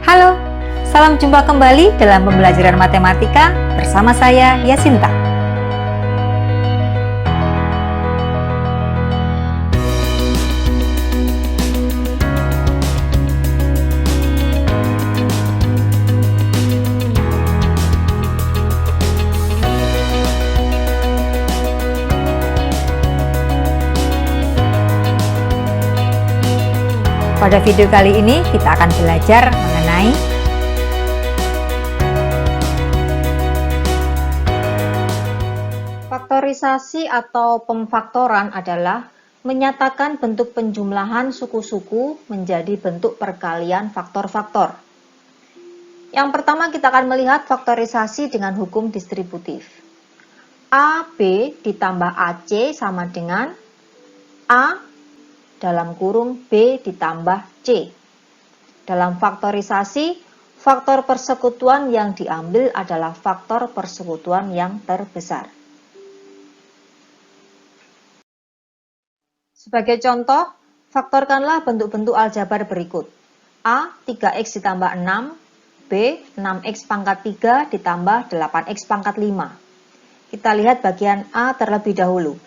Halo, salam jumpa kembali dalam pembelajaran matematika bersama saya Yasinta. Pada video kali ini kita akan belajar mengenai faktorisasi atau pemfaktoran adalah menyatakan bentuk penjumlahan suku-suku menjadi bentuk perkalian faktor-faktor. Yang pertama kita akan melihat faktorisasi dengan hukum distributif. AB ditambah AC sama dengan A dalam kurung B ditambah C. Dalam faktorisasi, faktor persekutuan yang diambil adalah faktor persekutuan yang terbesar. Sebagai contoh, faktorkanlah bentuk-bentuk aljabar berikut. A 3x ditambah 6, B 6x pangkat 3 ditambah 8x pangkat 5. Kita lihat bagian A terlebih dahulu.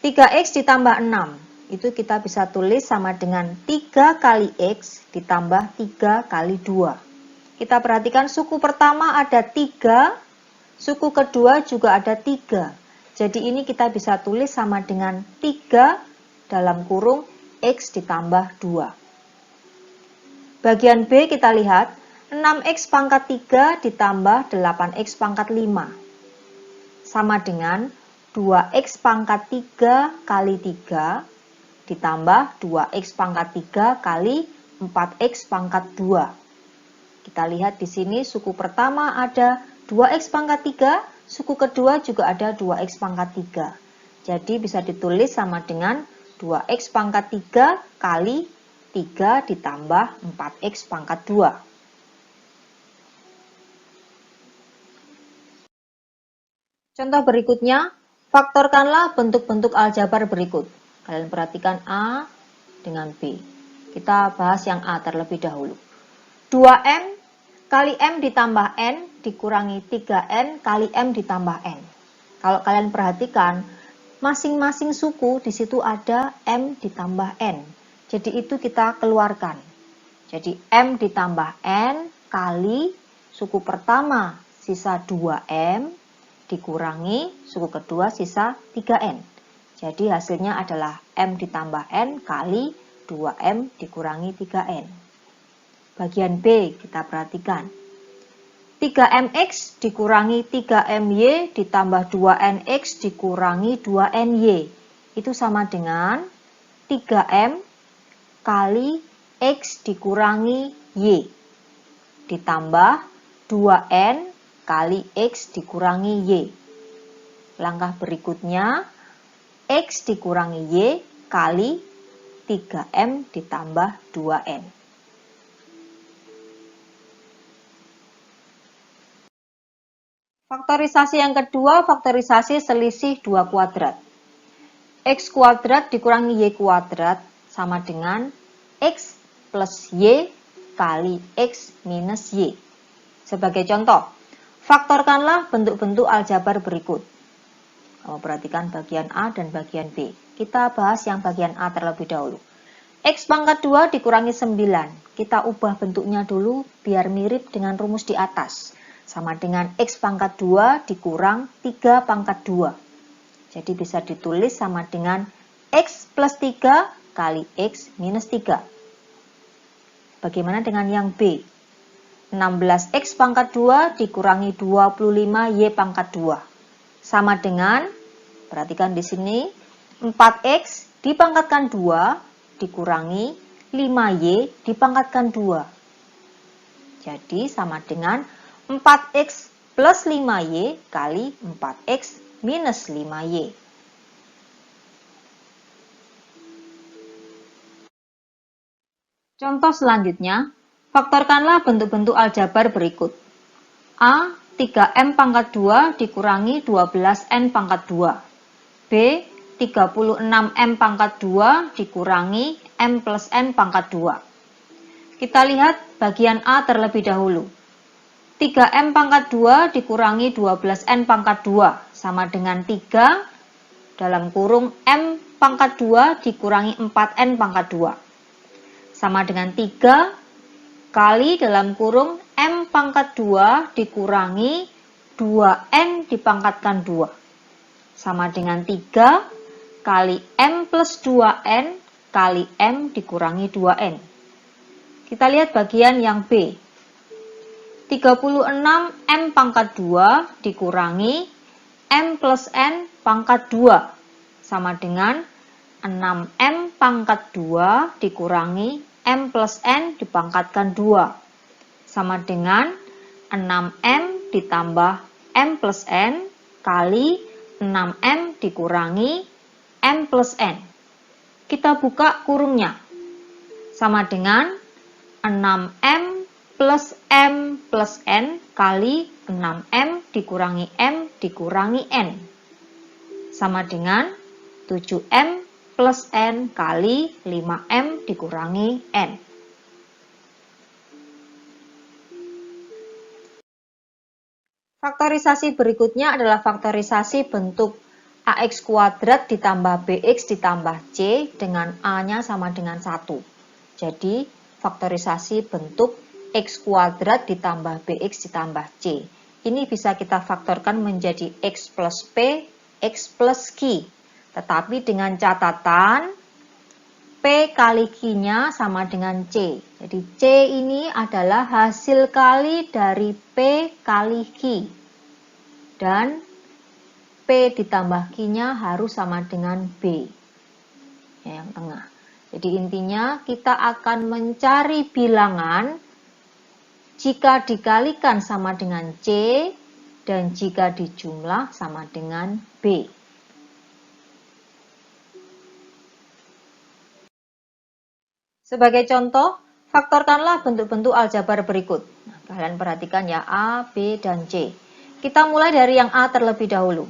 3x ditambah 6. Itu kita bisa tulis sama dengan 3 kali X ditambah 3 kali 2. Kita perhatikan suku pertama ada 3, suku kedua juga ada 3. Jadi ini kita bisa tulis sama dengan 3 dalam kurung X ditambah 2. Bagian B kita lihat 6X pangkat 3 ditambah 8X pangkat 5. Sama dengan 2X pangkat 3 kali 3 ditambah 2x pangkat 3 kali 4x pangkat 2. Kita lihat di sini suku pertama ada 2x pangkat 3, suku kedua juga ada 2x pangkat 3. Jadi bisa ditulis sama dengan 2x pangkat 3 kali 3 ditambah 4x pangkat 2. Contoh berikutnya, faktorkanlah bentuk-bentuk aljabar berikut. Kalian perhatikan A dengan B. Kita bahas yang A terlebih dahulu. 2M kali M ditambah N dikurangi 3N kali M ditambah N. Kalau kalian perhatikan, masing-masing suku di situ ada M ditambah N. Jadi itu kita keluarkan. Jadi M ditambah N kali suku pertama sisa 2M dikurangi suku kedua sisa 3N. Jadi hasilnya adalah M ditambah N kali 2M dikurangi 3N. Bagian B kita perhatikan. 3MX dikurangi 3MY ditambah 2NX dikurangi 2NY. Itu sama dengan 3M kali X dikurangi Y. Ditambah 2N kali X dikurangi Y. Langkah berikutnya, X dikurangi Y kali 3M ditambah 2N. Faktorisasi yang kedua, faktorisasi selisih 2 kuadrat. X kuadrat dikurangi Y kuadrat sama dengan X plus Y kali X minus Y. Sebagai contoh, faktorkanlah bentuk-bentuk aljabar berikut. Kamu perhatikan bagian A dan bagian B. Kita bahas yang bagian A terlebih dahulu. X pangkat 2 dikurangi 9. Kita ubah bentuknya dulu biar mirip dengan rumus di atas. Sama dengan X pangkat 2 dikurang 3 pangkat 2. Jadi bisa ditulis sama dengan X plus 3 kali X minus 3. Bagaimana dengan yang B? 16X pangkat 2 dikurangi 25Y pangkat 2. Sama dengan, perhatikan di sini, 4X dipangkatkan 2 dikurangi 5Y dipangkatkan 2. Jadi sama dengan 4X plus 5Y kali 4X minus 5Y. Contoh selanjutnya, faktorkanlah bentuk-bentuk aljabar berikut. A 3M pangkat 2 dikurangi 12N pangkat 2. B 36M pangkat 2 dikurangi M plus N pangkat 2. Kita lihat bagian A terlebih dahulu. 3M pangkat 2 dikurangi 12N pangkat 2 sama dengan 3 dalam kurung M pangkat 2 dikurangi 4N pangkat 2. Sama dengan 3 kali dalam kurung M pangkat 2 dikurangi 2N dipangkatkan 2. Sama dengan 3 kali M plus 2N kali M dikurangi 2N. Kita lihat bagian yang B. 36 M pangkat 2 dikurangi M plus N pangkat 2 sama dengan 6M pangkat 2 dikurangi M plus N dipangkatkan 2 sama dengan 6M ditambah M plus N kali 6M dikurangi M plus N. Kita buka kurungnya. Sama dengan 6M plus M plus N kali 6M dikurangi M dikurangi N. Sama dengan 7M plus N kali 5M dikurangi N. Faktorisasi berikutnya adalah faktorisasi bentuk AX kuadrat ditambah BX ditambah C dengan A-nya sama dengan 1. Jadi, faktorisasi bentuk X kuadrat ditambah BX ditambah C. Ini bisa kita faktorkan menjadi X plus P, X plus Q. Tetapi dengan catatan P kali Q-nya sama dengan C. Jadi C ini adalah hasil kali dari P kali Q. Dan P ditambah Q-nya harus sama dengan B. Yang tengah. Jadi intinya kita akan mencari bilangan jika dikalikan sama dengan C dan jika dijumlah sama dengan B. Sebagai contoh, faktorkanlah bentuk-bentuk aljabar berikut. Nah, kalian perhatikan ya A, B, dan C. Kita mulai dari yang A terlebih dahulu.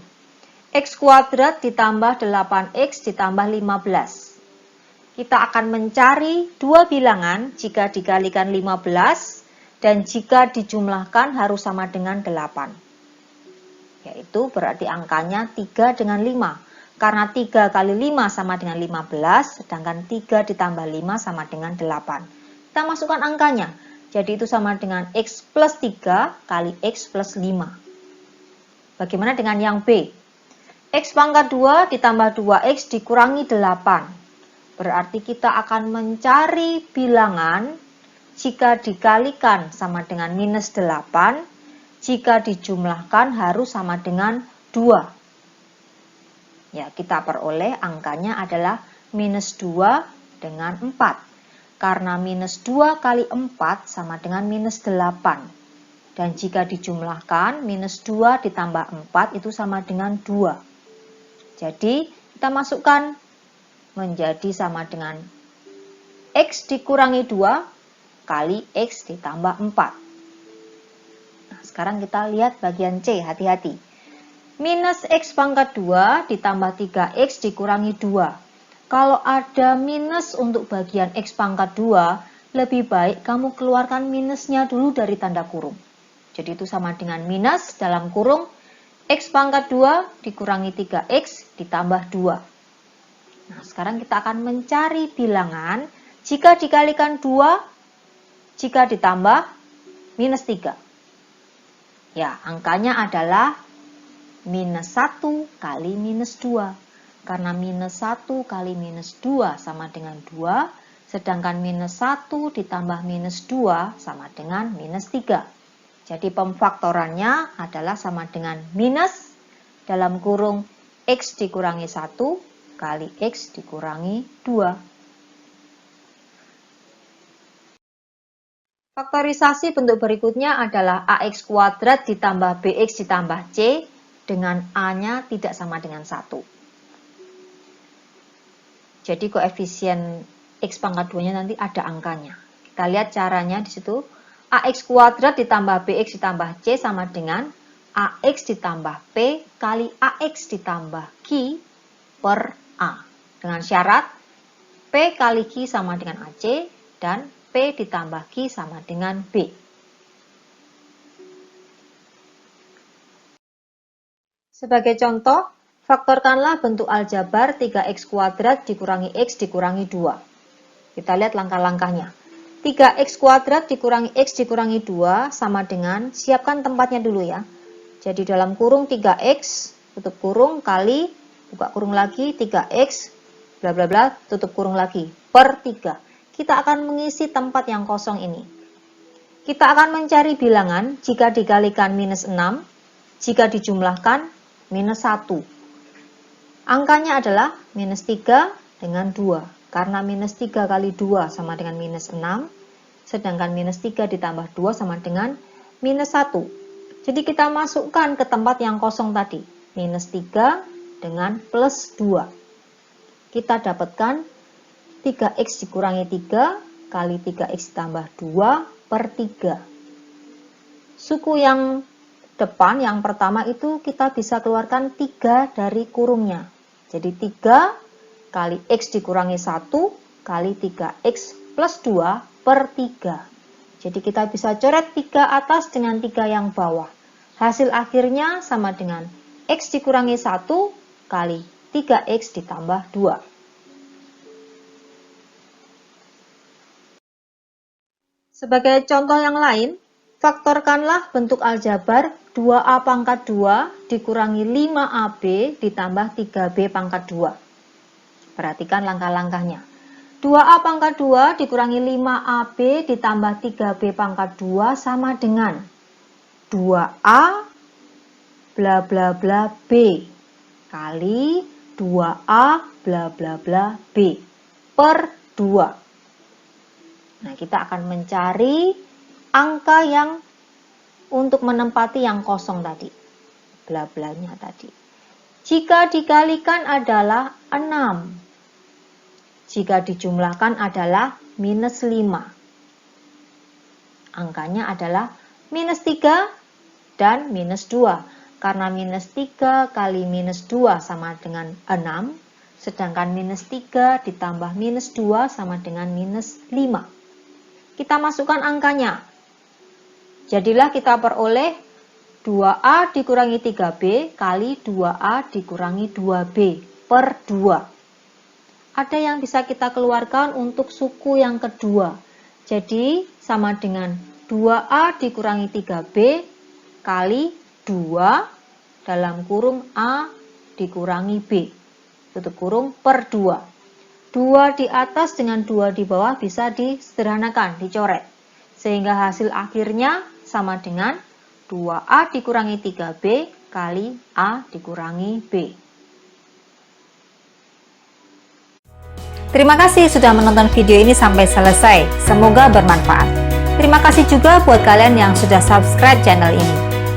X kuadrat ditambah 8X ditambah 15. Kita akan mencari dua bilangan jika dikalikan 15 dan jika dijumlahkan harus sama dengan 8. Yaitu berarti angkanya 3 dengan 5. Karena 3 kali 5 sama dengan 15, sedangkan 3 ditambah 5 sama dengan 8. Kita masukkan angkanya. Jadi itu sama dengan X plus 3 kali X plus 5. Bagaimana dengan yang B? X pangkat 2 ditambah 2X dikurangi 8. Berarti kita akan mencari bilangan jika dikalikan sama dengan minus 8, jika dijumlahkan harus sama dengan 2. Ya, kita peroleh angkanya adalah minus 2 dengan 4. Karena minus 2 kali 4 sama dengan minus 8. Dan jika dijumlahkan, minus 2 ditambah 4 itu sama dengan 2. Jadi, kita masukkan menjadi sama dengan X dikurangi 2 kali X ditambah 4. Nah, sekarang kita lihat bagian C, hati-hati. Minus X pangkat 2 ditambah 3X dikurangi 2. Kalau ada minus untuk bagian X pangkat 2, lebih baik kamu keluarkan minusnya dulu dari tanda kurung. Jadi itu sama dengan minus dalam kurung X pangkat 2 dikurangi 3X ditambah 2. Nah, sekarang kita akan mencari bilangan jika dikalikan 2, jika ditambah minus 3. Ya, angkanya adalah minus 1 kali minus 2. Karena minus 1 kali minus 2 sama dengan 2, sedangkan minus 1 ditambah minus 2 sama dengan minus 3. Jadi pemfaktorannya adalah sama dengan minus dalam kurung X dikurangi 1 kali X dikurangi 2. Faktorisasi bentuk berikutnya adalah AX kuadrat ditambah BX ditambah C dengan A-nya tidak sama dengan 1. Jadi koefisien X pangkat 2-nya nanti ada angkanya. Kita lihat caranya di situ. AX kuadrat ditambah BX ditambah C sama dengan AX ditambah P kali AX ditambah Q per A. Dengan syarat P kali Q sama dengan AC dan P ditambah Q sama dengan B. Sebagai contoh, faktorkanlah bentuk aljabar 3x kuadrat dikurangi x dikurangi 2. Kita lihat langkah-langkahnya. 3x kuadrat dikurangi x dikurangi 2 sama dengan, siapkan tempatnya dulu ya. Jadi dalam kurung 3x, tutup kurung, kali, buka kurung lagi, 3x, bla bla bla, tutup kurung lagi, per 3. Kita akan mengisi tempat yang kosong ini. Kita akan mencari bilangan jika dikalikan minus 6, jika dijumlahkan minus 1. Angkanya adalah minus 3 dengan 2. Karena minus 3 kali 2 sama dengan minus 6, sedangkan minus 3 ditambah 2 sama dengan minus 1. Jadi kita masukkan ke tempat yang kosong tadi, minus 3 dengan plus 2. Kita dapatkan 3x dikurangi 3 kali 3x ditambah 2 per 3. Suku yang depan, yang pertama itu kita bisa keluarkan 3 dari kurungnya. Jadi 3 kali x dikurangi 1 kali 3x plus 2 per 3. Jadi kita bisa coret 3 atas dengan 3 yang bawah. Hasil akhirnya sama dengan x dikurangi 1 kali 3x ditambah 2. Sebagai contoh yang lain, faktorkanlah bentuk aljabar 2a pangkat 2 dikurangi 5ab ditambah 3b pangkat 2. Perhatikan langkah-langkahnya. 2a pangkat 2 dikurangi 5ab ditambah 3b pangkat 2 sama dengan 2a bla bla bla b kali 2a bla bla bla b per 2. Nah, kita akan mencari angka yang untuk menempati yang kosong tadi. Bla blanya tadi. Jika dikalikan adalah 6. Jika dijumlahkan adalah minus 5. Angkanya adalah minus 3 dan minus 2. Karena minus 3 kali minus 2 sama dengan 6. Sedangkan minus 3 ditambah minus 2 sama dengan minus 5. Kita masukkan angkanya. Jadilah kita peroleh 2a dikurangi 3b kali 2a dikurangi 2b per 2. Ada yang bisa kita keluarkan untuk suku yang kedua. Jadi sama dengan 2a dikurangi 3b kali 2 dalam kurung a dikurangi b. Tutup kurung per 2. 2 di atas dengan 2 di bawah bisa disederhanakan, dicoret. Sehingga hasil akhirnya sama dengan 2a dikurangi 3b kali a dikurangi b. Terima kasih sudah menonton video ini sampai selesai. Semoga bermanfaat. Terima kasih juga buat kalian yang sudah subscribe channel ini.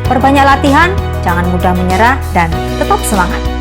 Perbanyak latihan, jangan mudah menyerah, dan tetap semangat.